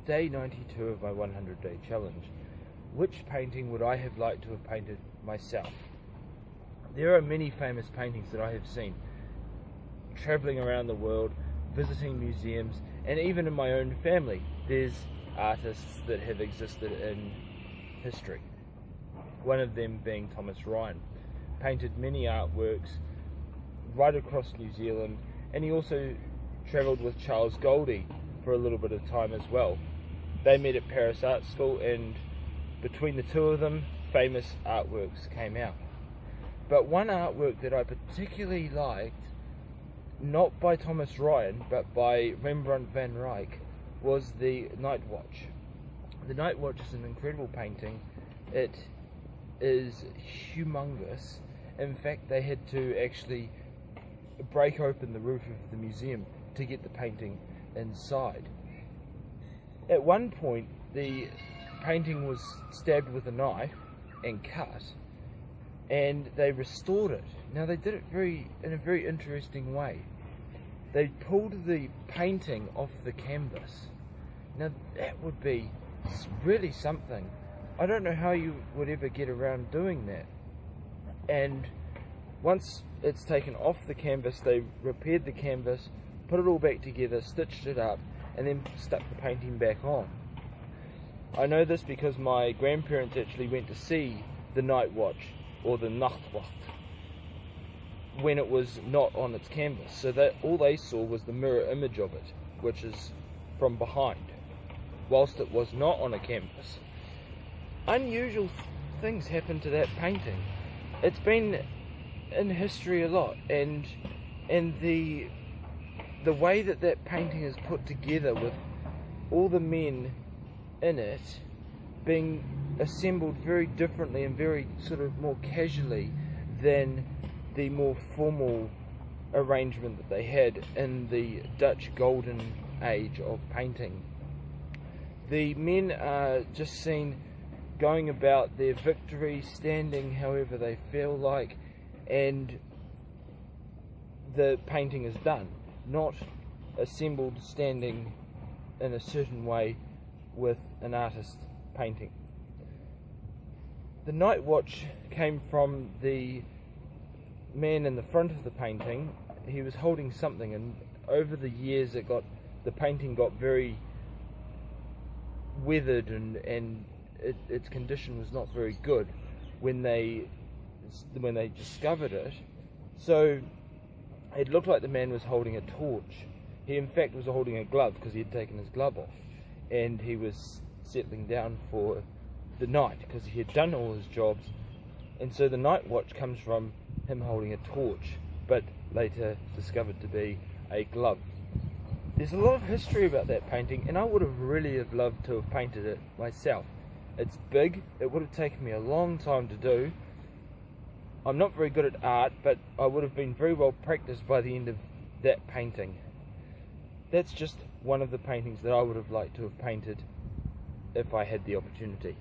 day 92 of my 100-day challenge. Which painting would I have liked to have painted myself? There are many famous paintings that I have seen, travelling around the world, visiting museums, and even in my own family, there's artists that have existed in history. One of them being Thomas Ryan. Painted many artworks right across New Zealand, and he also travelled with Charles Goldie for a little bit of time as well. They met at Paris Art School, and between the two of them, famous artworks came out. But one artwork that I particularly liked, not by Thomas Ryan, but by Rembrandt van Rijk, was the Night Watch. The Night Watch is an incredible painting. It is humongous. In fact, they had to actually break open the roof of the museum to get the painting inside. At one point, the painting was stabbed with a knife and cut, and they restored it. Now, they did it in a very interesting way. They pulled the painting off the canvas. Now, that would be really something. I don't know how you would ever get around doing that. And once it's taken off the canvas, they repaired the canvas, put it all back together, stitched it up, and then stuck the painting back on. I know this because my grandparents actually went to see the Night Watch, or the Nachtwacht, when it was not on its canvas. So that all they saw was the mirror image of it, which is from behind, whilst it was not on a canvas. Unusual things happened to that painting. It's been in history a lot, and the way that that painting is put together, with all the men in it being assembled very differently and very sort of more casually than the more formal arrangement that they had in the Dutch golden age of painting. The men are just seen going about their victory, standing however they feel like, and the painting is done, not assembled standing in a certain way with an artist painting. The Night Watch came from the man in the front of the painting. He was holding something, and over the years the painting got very weathered, and its condition was not very good when they discovered it. So it looked like the man was holding a torch. He in fact was holding a glove, because he had taken his glove off, and he was settling down for the night because he had done all his jobs. And so the Night Watch comes from him holding a torch, but later discovered to be a glove. There's a lot of history about that painting, and I would have really loved to have painted it myself. It's big. It would have taken me a long time to do. I'm not very good at art, but I would have been very well practiced by the end of that painting. That's just one of the paintings that I would have liked to have painted if I had the opportunity.